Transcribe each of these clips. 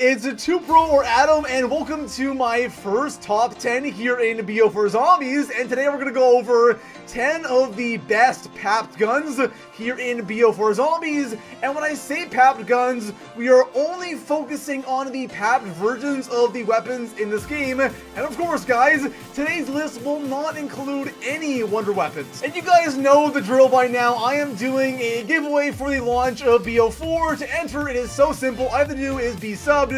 it's 2Pro or Adam, and welcome to my first top 10 here in BO4 Zombies. And today we're gonna go over 10 of the best papped guns here in BO4 Zombies. And when I say papped guns, we are only focusing on the papped versions of the weapons in this game. And of course, guys, today's list will not include any wonder weapons. And you guys know the drill by now. I am doing a giveaway for the launch of BO4. To enter, it is so simple. All you have to do is be subbed,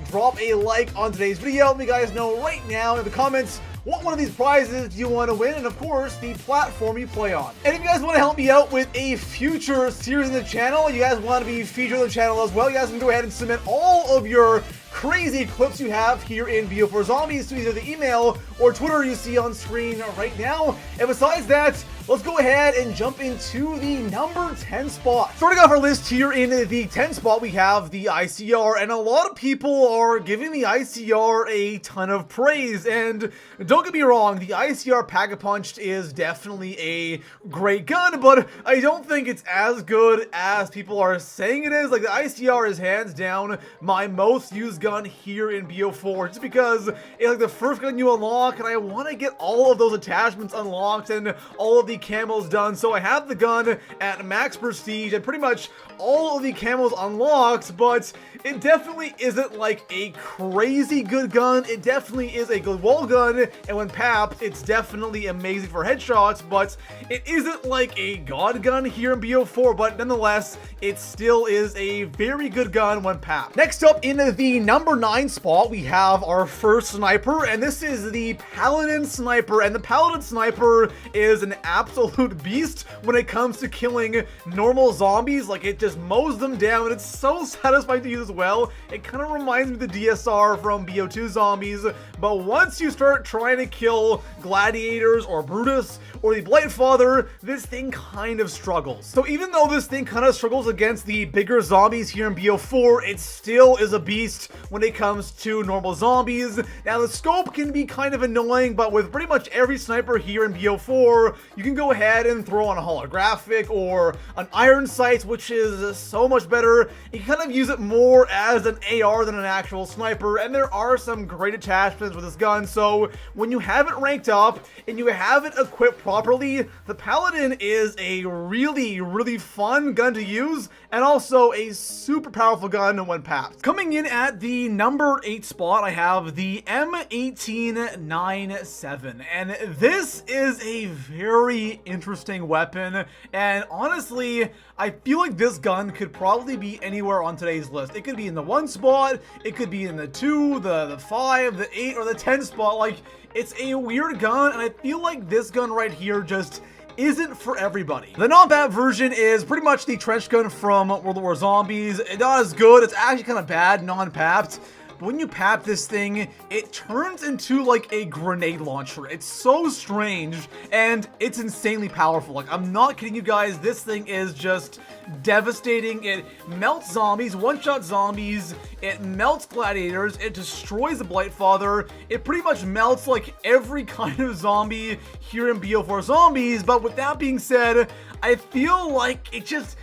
drop a like on today's video. Let me guys know right now in the comments what one of these prizes do you want to win, and of course the platform you play on. And if you guys want to help me out with a future series in the channel, you guys want to be featured on the channel as well, you guys can go ahead and submit all of your crazy clips you have here in BO4 Zombies to either the email or Twitter you see on screen right now. And besides that, let's go ahead and jump into the number 10 spot. Starting off our list here in the 10 spot, we have the ICR, and a lot of people are giving the ICR a ton of praise. And don't get me wrong, the ICR Pack-a-Punched is definitely a great gun, but I don't think it's as good as people are saying it is. Like, the ICR is hands down my most used gun here in BO4, just because it's like the first gun you unlock, and I want to get all of those attachments unlocked and all of the camos done. So I have the gun at max prestige and pretty much all of the camos unlocked, but it definitely isn't like a crazy good gun. It definitely is a good wall gun, and when papped, it's definitely amazing for headshots, but it isn't like a god gun here in BO4, but nonetheless, it still is a very good gun when papped. Next up in the number 9 spot, we have our first sniper, and this is the Paladin Sniper, and the Paladin Sniper is an absolute beast when it comes to killing normal zombies. Like, it just mows them down, and it's so satisfying to use as well. It kind of reminds me of the DSR from BO2 Zombies, but once you start trying to kill gladiators or Brutus or the Blightfather, this thing kind of struggles. So even though this thing kind of struggles against the bigger zombies here in BO4, it still is a beast when it comes to normal zombies. Now, the scope can be kind of annoying, but with pretty much every sniper here in BO4, you can go ahead and throw on a holographic or an iron sight, which is so much better. You can kind of use it more as an AR than an actual sniper, and there are some great attachments with this gun. So when you have it ranked up and you have it equipped properly, the Paladin is a really fun gun to use, and also a super powerful gun when papped. Coming in at the number 8 spot, I have the M1897, and this is a very interesting weapon, and honestly, I feel like this gun could probably be anywhere on today's list. It could be in the 1 spot, it could be in the 2, the 5, the 8, or the 10 spot. Like, it's a weird gun, and I feel like this gun right here just isn't for everybody. The non-papped version is pretty much the trench gun from World War Zombies. It's not as good, it's actually kind of bad non-papped. But when you pap this thing, it turns into like a grenade launcher. It's so strange, and it's insanely powerful. Like, I'm not kidding you guys, this thing is just devastating. It melts zombies, one-shot zombies, it melts gladiators, it destroys the Blightfather, it pretty much melts like every kind of zombie here in BO4 Zombies. But with that being said, I feel like there's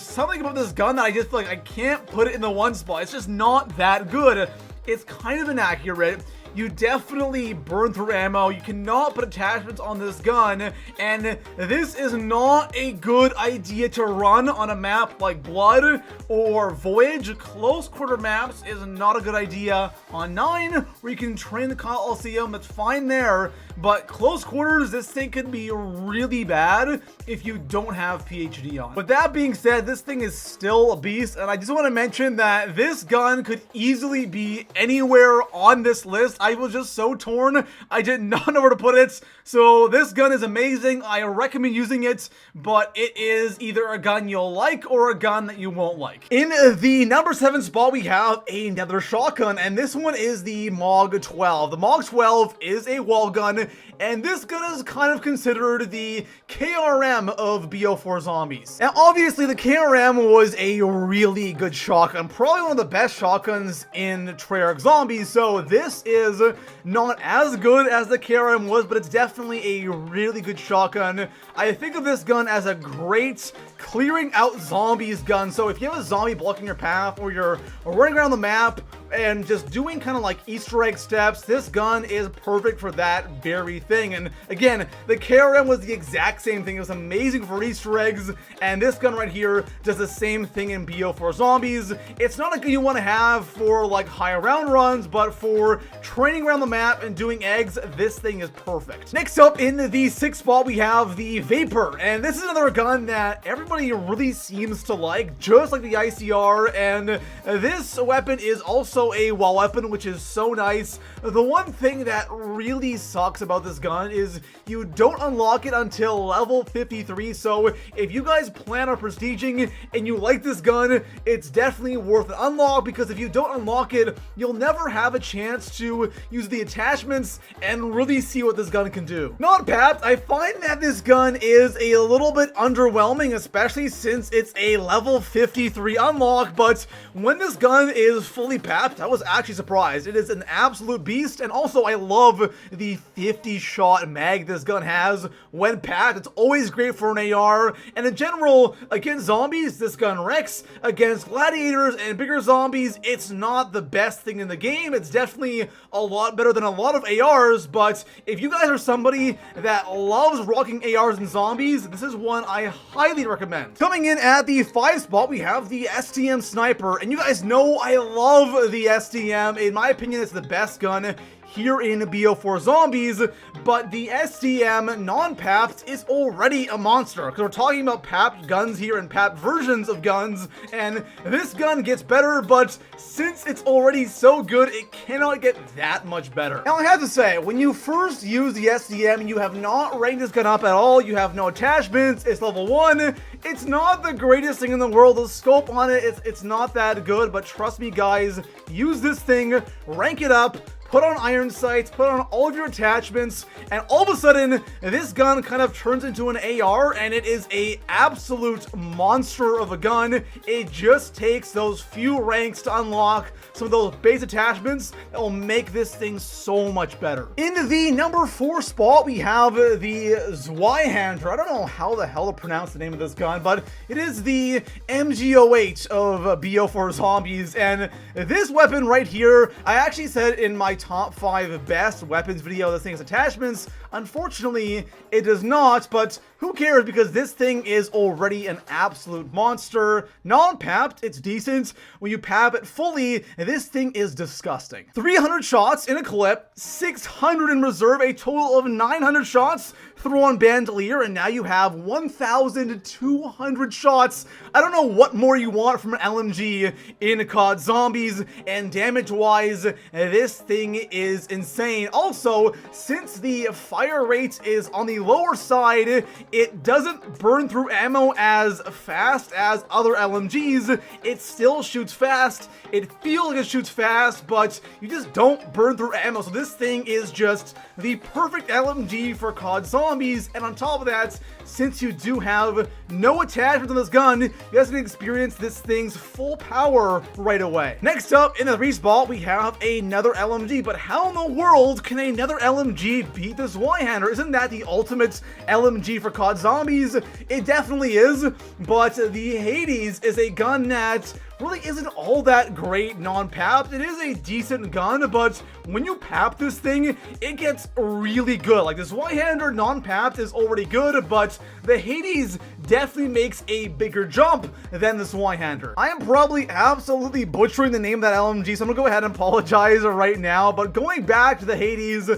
something about this gun that I just feel like I can't put it in the 1 spot. It's just not that good. It's kind of inaccurate. You definitely burn through ammo. You cannot put attachments on this gun, and this is not a good idea to run on a map like Blood or Voyage. Close quarter maps is not a good idea. On 9, where you can train the Colosseum, that's fine there, but close quarters, this thing could be really bad if you don't have PhD on. With that being said, this thing is still a beast, and I just want to mention that this gun could easily be anywhere on this list. I was just so torn. I did not know where to put it. So this gun is amazing. I recommend using it, but it is either a gun you'll like or a gun that you won't like. In the number 7 spot, we have another shotgun, and this one is the MOG 12. The MOG 12 is a wall gun, and this gun is kind of considered the KRM of BO4 Zombies. Now, obviously, the KRM was a really good shotgun, probably one of the best shotguns in Treyarch Zombies, so this is not as good as the KRM was, but it's definitely a really good shotgun. I think of this gun as a great clearing out zombies gun. So if you have a zombie blocking your path, or you're running around the map, and just doing kind of like Easter egg steps, this gun is perfect for that very thing. And again, the KRM was the exact same thing. It was amazing for Easter eggs, and this gun right here does the same thing in BO4 Zombies. It's not a gun you want to have for like high round runs, but for training around the map and doing eggs, this thing is perfect. Next up in the 6th spot, we have the Vapor, and this is another gun that everybody really seems to like, just like the ICR, and this weapon is also a wall weapon, which is so nice. The one thing that really sucks about this gun is you don't unlock it until level 53, so if you guys plan on prestiging and you like this gun, it's definitely worth an unlock, because if you don't unlock it, you'll never have a chance to use the attachments and really see what this gun can do. Not papped, I find that this gun is a little bit underwhelming, especially since it's a level 53 unlock, but when this gun is fully papped, I was actually surprised. It is an absolute beast, and also I love the 50 shot mag this gun has when papped. It's always great for an AR, and in general, against zombies, this gun wrecks. Against gladiators and bigger zombies, it's not the best thing in the game. It's definitely a lot better than a lot of ARs, but if you guys are somebody that loves rocking ARs and zombies, this is one I highly recommend. Coming in at the 5th spot, we have the STM Sniper, and you guys know I love the STM. In my opinion, it's the best gun here in BO4 Zombies, but the STM non-papped is already a monster, because we're talking about papped guns here and papped versions of guns, and this gun gets better, but since it's already so good, it cannot get that much better. Now I have to say, when you first use the STM and you have not ranked this gun up at all, you have no attachments, it's level 1, it's not the greatest thing in the world. The scope on it, it's not that good, but trust me guys, use this thing, rank it up, put on iron sights, put on all of your attachments, and all of a sudden, this gun kind of turns into an AR, and it is a absolute monster of a gun. It just takes those few ranks to unlock some of those base attachments that will make this thing so much better. In the number 4 spot, we have the Zweihander. I don't know how the hell to pronounce the name of this gun, but it is the MG08 of BO4 Zombies, and this weapon right here, I actually said in my top 5 best weapons video, this thing has attachments. Unfortunately, it does not, but who cares, because this thing is already an absolute monster. Non-papped, it's decent. When you pap it fully, this thing is disgusting. 300 shots in a clip, 600 in reserve, a total of 900 shots. Throw on bandolier, and now you have 1,200 shots. I don't know what more you want from an LMG in COD Zombies, and damage-wise, this thing is insane. Also, since the fire rate is on the lower side, it doesn't burn through ammo as fast as other LMGs. It still shoots fast. It feels like it shoots fast, but you just don't burn through ammo. So this thing is just the perfect LMG for COD Zombies. And on top of that, since you do have no attachment on this gun, you guys can experience this thing's full power right away. Next up in the respawn, we have another LMG, but how in the world can another LMG beat this Zweihander? Isn't that the ultimate LMG for COD Zombies? It definitely is, but the Hades is a gun that really isn't all that great non-papped. It is a decent gun, but when you pap this thing, it gets really good. Like, this Zweihander non-papped is already good, but the Hades definitely makes a bigger jump than the Zweihander. I am probably absolutely butchering the name of that LMG, so I'm gonna go ahead and apologize right now, but going back to the Hades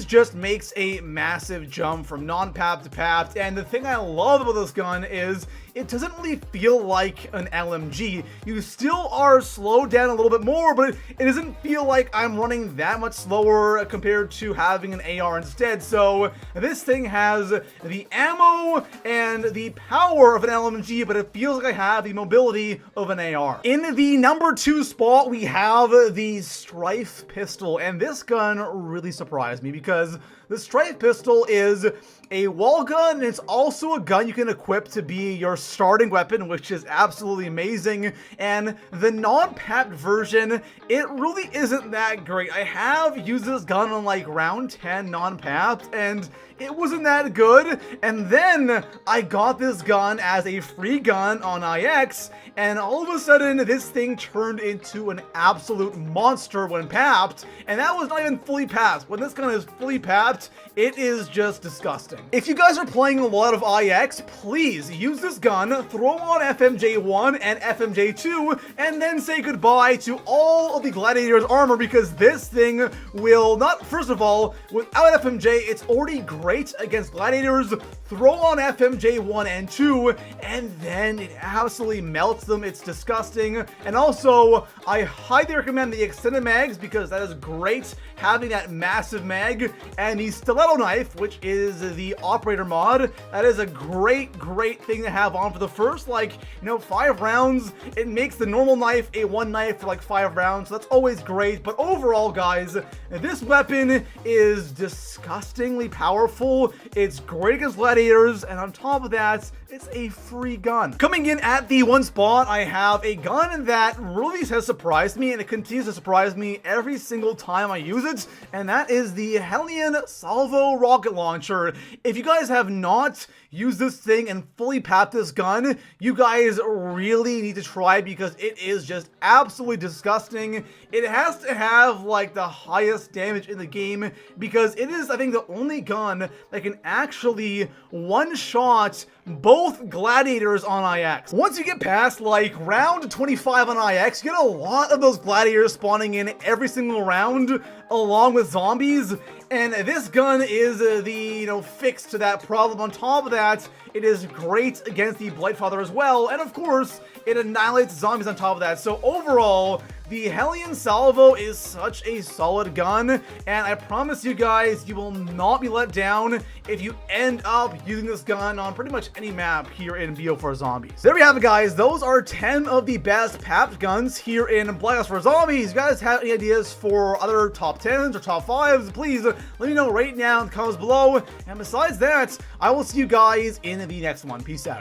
just makes a massive jump from non-papped to papped, and the thing I love about this gun is it doesn't really feel like an LMG. You still are slowed down a little bit more, but it doesn't feel like I'm running that much slower compared to having an AR instead. So this thing has the ammo and the power of an LMG, but it feels like I have the mobility of an AR. In the number 2 spot, we have the Strife pistol, and this gun really surprised me because The Strife Pistol is a wall gun, and it's also a gun you can equip to be your starting weapon, which is absolutely amazing. And the non-papped version, it really isn't that great. I have used this gun on like round 10 non-papped, and it wasn't that good. And then I got this gun as a free gun on IX, and all of a sudden this thing turned into an absolute monster when papped, and that was not even fully papped. When this gun is fully papped, it is just disgusting. If you guys are playing a lot of IX, please use this gun, throw on FMJ1 and FMJ2, and then say goodbye to all of the Gladiator's armor, because this thing will not, first of all, without FMJ, it's already great against Gladiators. Throw on FMJ1 and 2, and then it absolutely melts them. It's disgusting. And also, I highly recommend the extended mags, because that is great, having that massive mag, and the stiletto knife, which is the operator mod. That is a great thing to have on for the first, like, 5 rounds. It makes the normal knife a one knife for like 5 rounds, so that's always great. But overall, guys, this weapon is disgustingly powerful. It's great against Gladiators, and on top of that, it's a free gun. Coming in at the 1 spot, I have a gun that really has surprised me, and it continues to surprise me every single time I use it, and that is the Hellion Salvo rocket launcher. If you guys have not used this thing and fully papped this gun, you guys really need to try it, because it is just absolutely disgusting. It has to have like the highest damage in the game, because it is, I think, the only gun that can actually one-shot both Gladiators on IX. Once you get past like round 25 on IX, you get a lot of those Gladiators spawning in every single round along with zombies, and this gun is the fix to that problem. On top of that, it is great against the Blightfather as well, and of course, it annihilates zombies on top of that. So overall, the Hellion Salvo is such a solid gun, and I promise you guys, you will not be let down if you end up using this gun on pretty much any map here in BO4 Zombies. There we have it, guys. Those are 10 of the best papped guns here in Black Ops 4 Zombies. If you guys have any ideas for other top 10s or top 5s, please let me know right now in the comments below. And besides that, I will see you guys in the next one. Peace out.